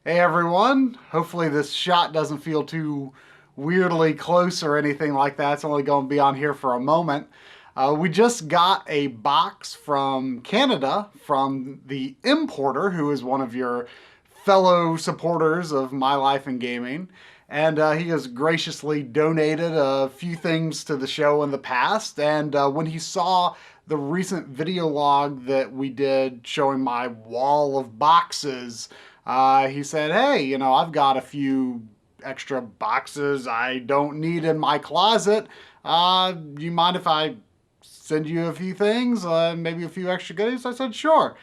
Hey everyone, hopefully this shot doesn't feel too weirdly close or anything like that. It's only going to be on here for a moment. We just got a box from Canada from the importer, who is one of your fellow supporters of My Life in Gaming. And he has graciously donated a few things to the show in the past. And when he saw the recent video log that we did showing my wall of boxes, he said, hey, I've got a few extra boxes I don't need in my closet. Do you mind if I send you a few things, maybe a few extra goodies? I said, sure.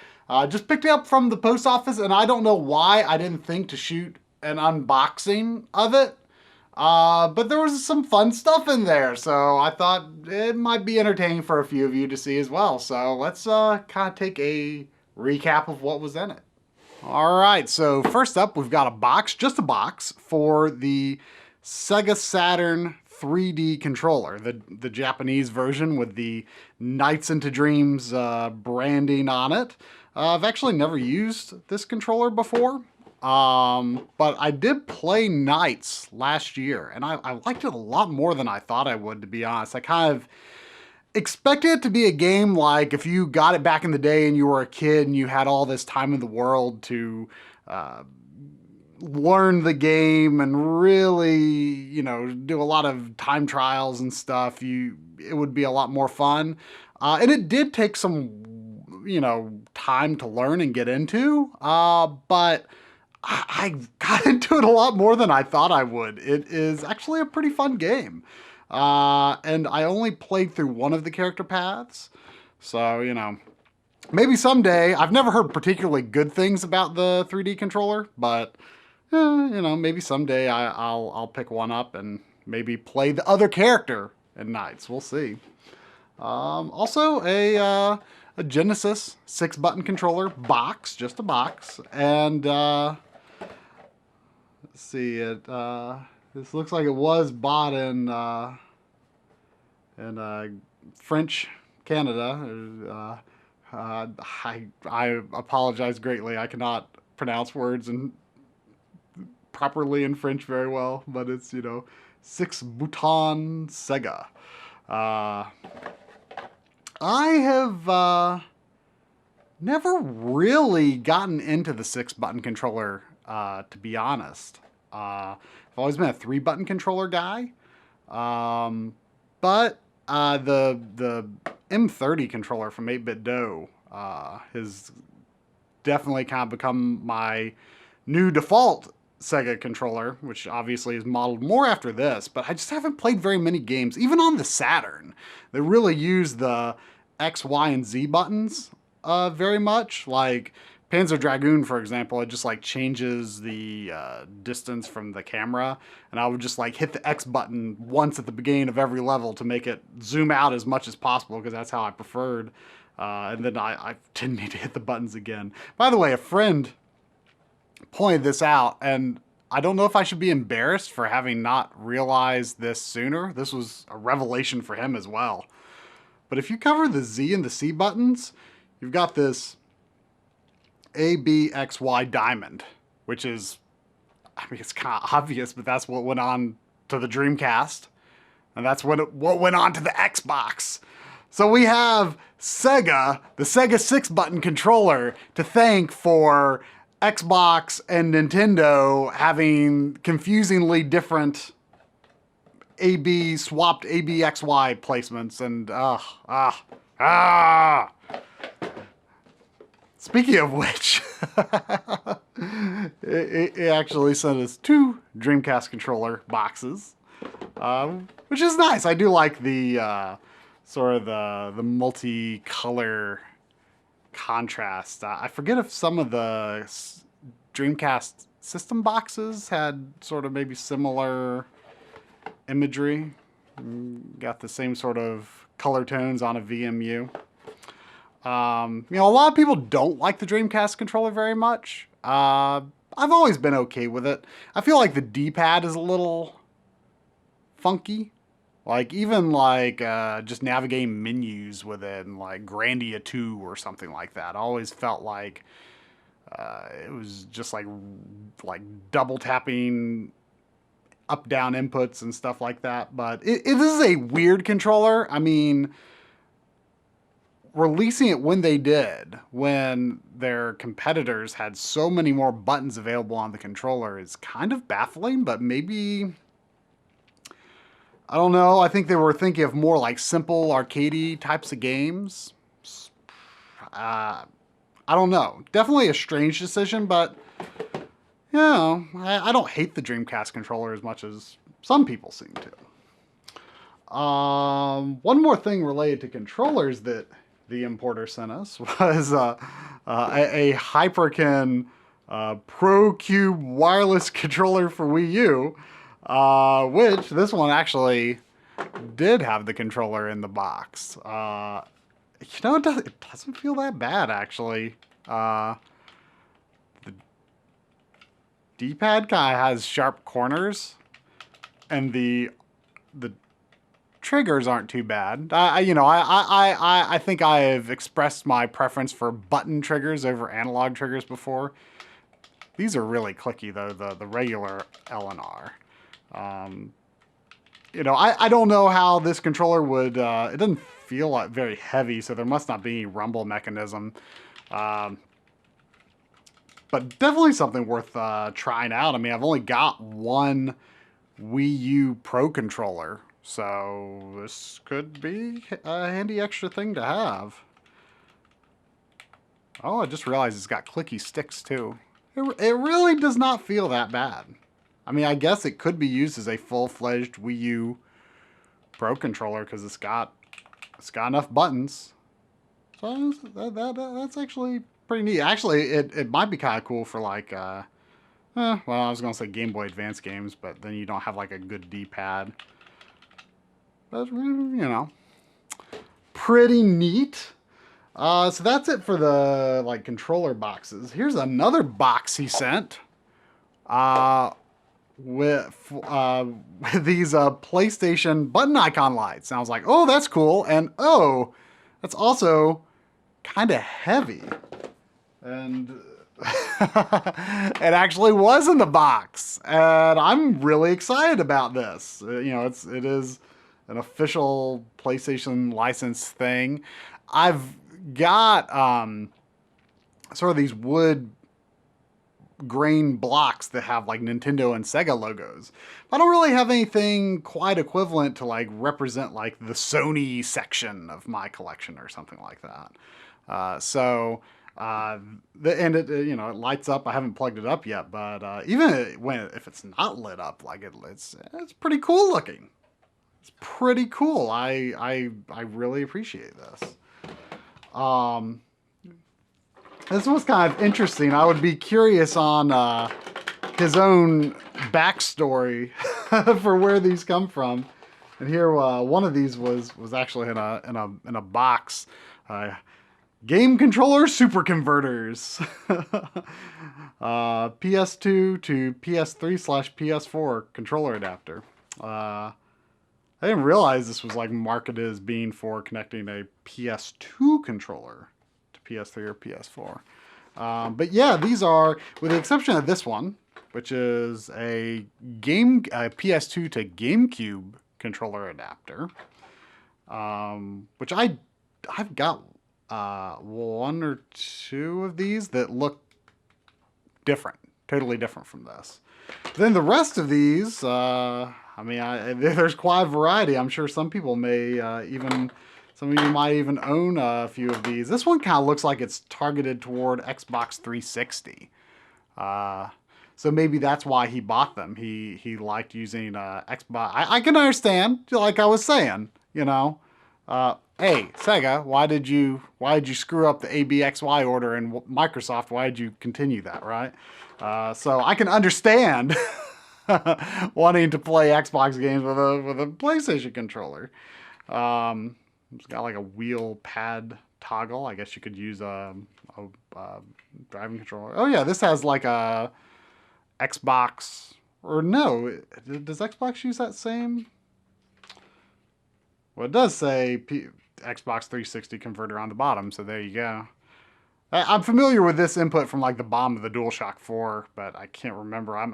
Just picked it up from the post office, and I don't know why I didn't think to shoot an unboxing of it. But there was some fun stuff in there, so I thought it might be entertaining for a few of you to see as well. So let's kind of take a recap of what was in it. All right, so first up, we've got a box, just a box, for the Sega Saturn 3D controller, the Japanese version with the Nights into Dreams branding on it. I've actually never used this controller before, but I did play Nights last year, and I liked it a lot more than I thought I would, to be honest. I kind of expected it to be a game like if you got it back in the day and you were a kid and you had all this time in the world to learn the game and really, do a lot of time trials and stuff. It would be a lot more fun. And it did take some, time to learn and get into, but I got into it a lot more than I thought I would. It is actually a pretty fun game. And I only played through one of the character paths. So, maybe someday. I've never heard particularly good things about the 3D controller, but, maybe someday I'll pick one up and maybe play the other character in Nights. We'll see. Also, a Genesis 6-button controller box, just a box. And, let's see, this looks like it was bought in French Canada. I apologize greatly. I cannot pronounce words properly in French very well, but it's 6-button Sega. I have never really gotten into the 6-button controller, to be honest. I've always been a 3-button controller guy. But the M30 controller from 8-Bit Do has definitely kind of become my new default Sega controller, which obviously is modeled more after this, but I just haven't played very many games, even on the Saturn, that really use the X, Y, and Z buttons very much. Like Panzer Dragoon, for example, it just like changes the distance from the camera, and I would just like hit the X button once at the beginning of every level to make it zoom out as much as possible, because that's how I preferred. And then I didn't need to hit the buttons again. By the way, a friend pointed this out, and I don't know if I should be embarrassed for having not realized this sooner. This was a revelation for him as well. But if you cover the Z and the C buttons, you've got this A, B, X, Y diamond, which is, it's kind of obvious, but that's what went on to the Dreamcast. And that's what went on to the Xbox. So we have Sega, the Sega 6-button controller, to thank for Xbox and Nintendo having confusingly different swapped ABXY placements, and speaking of which, it actually sent us 2 Dreamcast controller boxes, which is nice. I do like the sort of the multicolor contrast. I forget if some of the Dreamcast system boxes had sort of maybe similar imagery. Got the same sort of color tones on a VMU. A lot of people don't like the Dreamcast controller very much. I've always been okay with it. I feel like the D-pad is a little funky. Like, even like just navigating menus with it, and like Grandia 2 or something like that. I always felt like it was just like double tapping up down inputs and stuff like that. But it is a weird controller. I mean, releasing it when they did, when their competitors had so many more buttons available on the controller, is kind of baffling. But maybe, I don't know, I think they were thinking of more like simple arcadey types of games. I don't know. Definitely a strange decision, but you know, I don't hate the Dreamcast controller as much as some people seem to. One more thing related to controllers that the importer sent us was a Hyperkin Pro Cube wireless controller for Wii U, which this one actually did have the controller in the box. You know, it doesn't feel that bad, actually. The D-pad kind of has sharp corners, and the triggers aren't too bad. I think I have expressed my preference for button triggers over analog triggers before. These are really clicky, though, the regular L and R. You know, I don't know how this controller would, it doesn't feel like very heavy, so there must not be any rumble mechanism. But definitely something worth trying out. I mean, I've only got one Wii U Pro controller, so this could be a handy extra thing to have. Oh, I just realized it's got clicky sticks too. It really does not feel that bad. I mean, I guess it could be used as a full-fledged Wii U Pro controller because it's got enough buttons. So that's actually pretty neat. Actually, it might be kind of cool for like, well, I was going to say Game Boy Advance games, but then you don't have like a good D-pad. But, you know, pretty neat. So that's it for the like controller boxes. Here's another box he sent. With these PlayStation button icon lights. And I was like, oh, that's cool. And oh, that's also kind of heavy. And it actually was in the box. And I'm really excited about this. You know, it is an official PlayStation license thing. I've got sort of these wood grain blocks that have like Nintendo and Sega logos. I don't really have anything quite equivalent to like represent like the Sony section of my collection or something like that. And it, you know, it lights up. I haven't plugged it up yet, but even if it's not lit up, like it's pretty cool looking. It's pretty cool. I really appreciate this. This was kind of interesting. I would be curious on his own backstory for where these come from. And here, one of these was actually in a box. Game controller super converters. PS2 to PS3/PS4 controller adapter. I didn't realize this was like marketed as being for connecting a PS2 controller to PS3 or PS4. But yeah, these are, with the exception of this one, which is a PS2 to GameCube controller adapter, which I've got one or two of these that look different, totally different from this. Then the rest of these, I mean, there's quite a variety. I'm sure some people may some of you might even own a few of these. This one kind of looks like it's targeted toward Xbox 360. So maybe that's why he bought them. He liked using Xbox. I can understand, like I was saying, you know. Hey, Sega, why did you screw up the ABXY order, and Microsoft, why did you continue that, right? So I can understand wanting to play Xbox games with a PlayStation controller. It's got like a wheel pad toggle. I guess you could use a driving controller. Oh yeah, this has like a Xbox, or no, does Xbox use that same? Well, it does say Xbox 360 converter on the bottom, so there you go. I'm familiar with this input from like the bottom of the DualShock 4, but I can't remember. I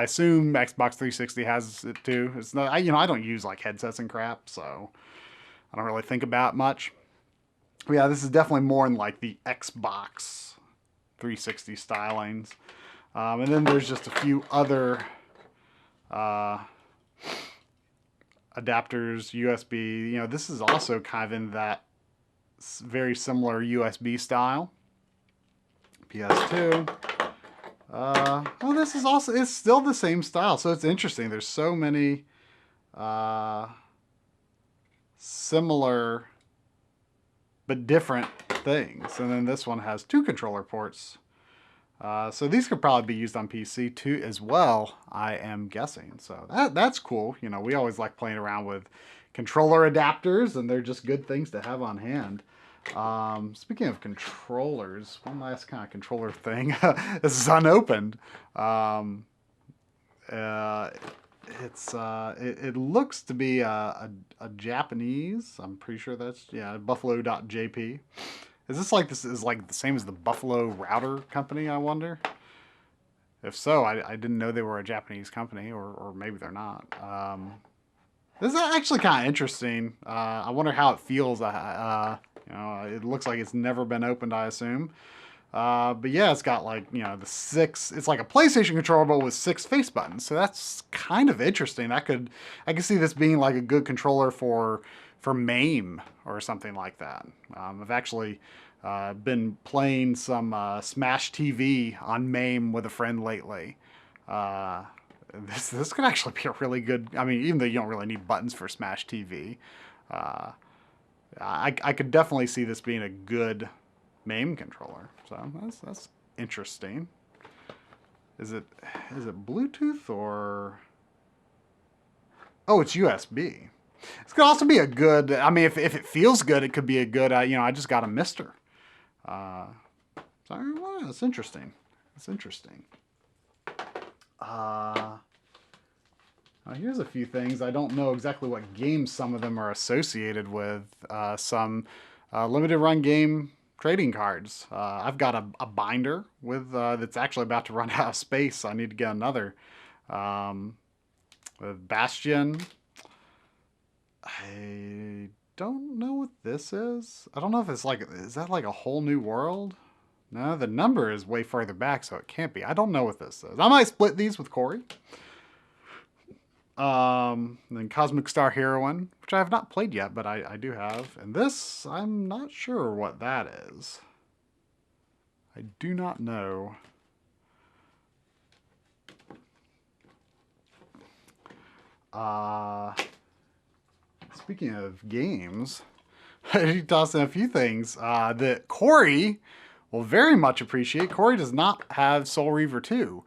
assume Xbox 360 has it too. It's not, I don't use like headsets and crap, so I don't really think about it much. But yeah, this is definitely more in like the Xbox 360 stylings. And then there's just a few other adapters, USB. This is also kind of in that very similar USB style. PS2. Oh, this is also, it's still the same style, so it's interesting. There's so many similar but different things. And then this one has 2 controller ports. So these could probably be used on PC too as well, I am guessing. So that's cool. We always like playing around with controller adapters, and they're just good things to have on hand. Speaking of controllers, one last kind of controller thing. This is unopened. It looks to be a Japanese. I'm pretty sure that's, yeah, buffalo.jp. This is like the same as the Buffalo Router company, I wonder? If so, I didn't know they were a Japanese company, or maybe they're not. This is actually kind of interesting. I wonder how it feels. It looks like it's never been opened, I assume. But yeah, it's got like, the 6, it's like a PlayStation controller, but with 6 face buttons. So that's kind of interesting. I could see this being like a good controller for MAME or something like that. I've actually been playing some Smash TV on MAME with a friend lately. This could actually be a really good, even though you don't really need buttons for Smash TV, I could definitely see this being a good MAME controller. So that's interesting. Is it Bluetooth or? Oh, it's USB. This could also be a good, if it feels good, it could be a good, I just got a Mister. Well, that's interesting. That's interesting. Here's a few things. I don't know exactly what games some of them are associated with. Some limited run game trading cards. I've got a binder with that's actually about to run out of space. So I need to get another. With Bastion. I don't know what this is. I don't know if it's like, is that like a whole new world? No, the number is way further back, so it can't be. I don't know what this is. I might split these with Coury. Then Cosmic Star Heroine, which I have not played yet, but I do have. And this, I'm not sure what that is. I do not know. Speaking of games, he tossed in a few things that Coury will very much appreciate. Coury does not have Soul Reaver 2,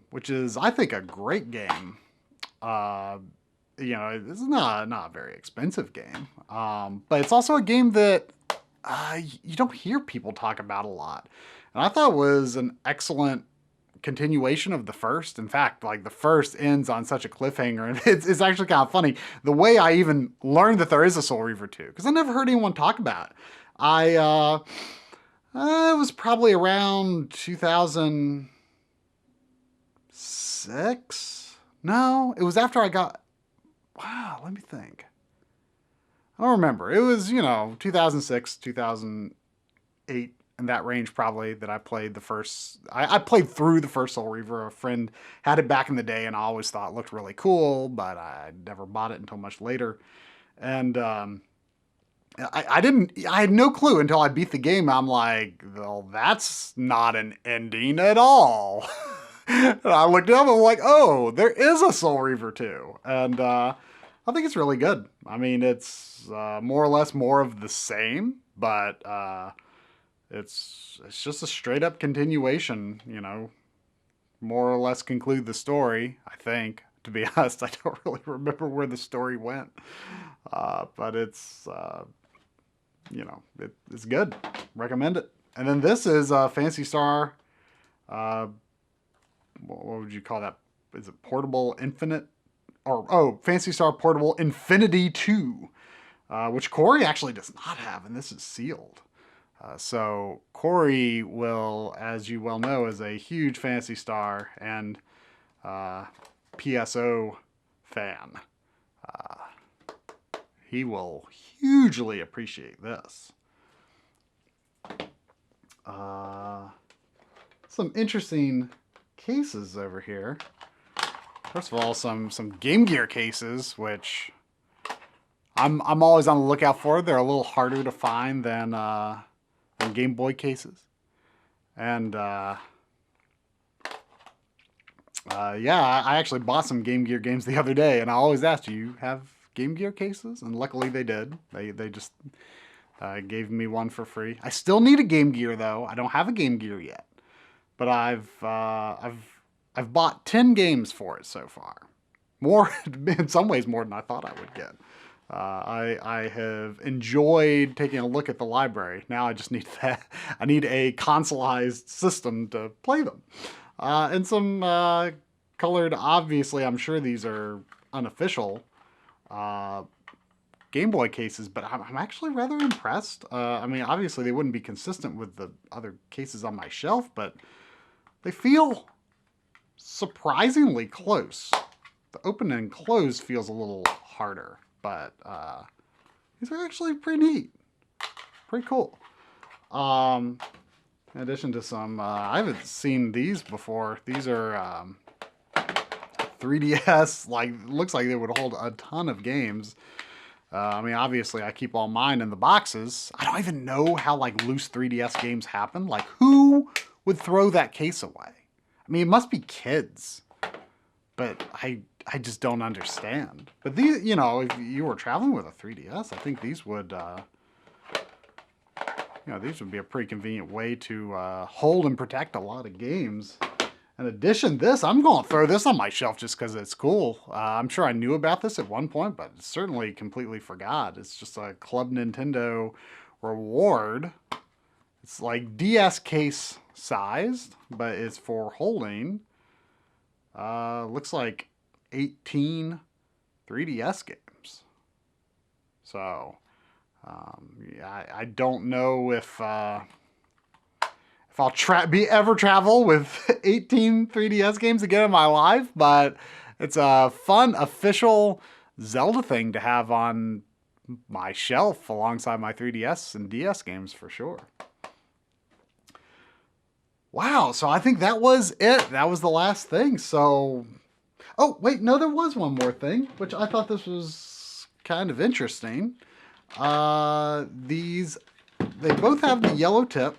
which is, I think, a great game. It's not a very expensive game, but it's also a game that you don't hear people talk about a lot. And I thought it was an excellent continuation of the first. In fact, like the first ends on such a cliffhanger, and it's actually kind of funny the way I even learned that there is a Soul Reaver 2, because I never heard anyone talk about it. It was probably around 2006. No, it was after I got. Wow, let me think. I don't remember. It was 2006, 2008. In that range, probably, that I played the first. I played through the first Soul Reaver. A friend had it back in the day, and I always thought it looked really cool, but I never bought it until much later. And I had no clue until I beat the game. I'm like, well, that's not an ending at all. And I looked it up, and I'm like, oh, there is a Soul Reaver 2. And I think it's really good. It's more or less more of the same, but it's just a straight up continuation, more or less conclude the story, I think. To be honest, I don't really remember where the story went. But it's, it's good. Recommend it. And then this is Phantasy Star, what would you call that? Is it Portable Infinite? Phantasy Star Portable Infinity 2, which Coury actually does not have, and this is sealed. So Coury will, as you well know, is a huge Phantasy Star and PSO fan. He will hugely appreciate this. Some interesting cases over here. First of all, some Game Gear cases, which I'm always on the lookout for. They're a little harder to find than Game Boy cases. And yeah, I actually bought some Game Gear games the other day, and I always asked, do you have Game Gear cases? And luckily they did. They just gave me one for free. I still need a Game Gear though. I don't have a Game Gear yet, but I've bought 10 games for it so far. More, in some ways, more than I thought I would get. I have enjoyed taking a look at the library. Now I just need that. I need a consoleized system to play them. And some colored, obviously, I'm sure these are unofficial Game Boy cases, but I'm actually rather impressed. I mean, obviously they wouldn't be consistent with the other cases on my shelf, but they feel surprisingly close. The open and close feels a little harder, but these are actually pretty neat. Pretty cool. In addition to some, I haven't seen these before. These are 3DS, like, looks like they would hold a ton of games. I mean, obviously I keep all mine in the boxes. I don't even know how like loose 3DS games happen. Like, who would throw that case away? I mean, it must be kids, but I just don't understand. But these, you know, if you were traveling with a 3DS, I think these would, you know, these would be a pretty convenient way to hold and protect a lot of games. In addition to this, I'm going to throw this on my shelf just because it's cool. I'm sure I knew about this at one point, but certainly completely forgot. It's just a Club Nintendo reward. It's like DS case sized, but it's for holding. Looks like 18 3DS games. So, yeah, I don't know if I'll ever travel with 18 3DS games again in my life, but it's a fun official Zelda thing to have on my shelf alongside my 3DS and DS games for sure. Wow, so I think that was it. That was the last thing. So, oh, wait, no, there was one more thing, which I thought this was kind of interesting. They both have the yellow tip.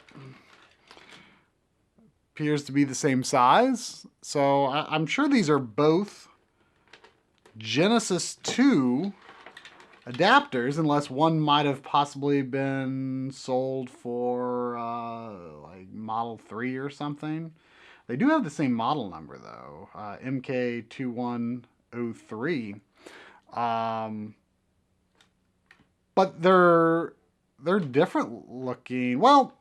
Appears to be the same size. So I'm sure these are both Genesis 2 adapters, unless one might have possibly been sold for like Model 3 or something. They do have the same model number though, MK2103. But they're different looking. Well,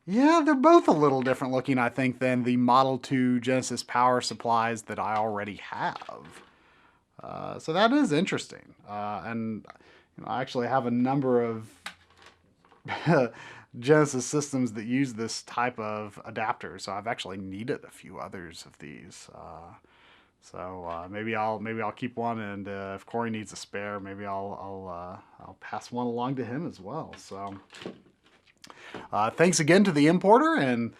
yeah, they're both a little different looking, I think, than the Model 2 Genesis power supplies that I already have. So that is interesting. And you know, I actually have a number of Genesis systems that use this type of adapter, so I've actually needed a few others of these. So maybe I'll keep one, and if Coury needs a spare, maybe I'll pass one along to him as well. So. Thanks again to the importer, and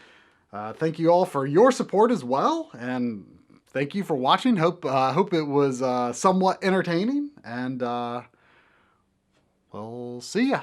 thank you all for your support as well, and thank you for watching. Hope it was somewhat entertaining, and we'll see ya.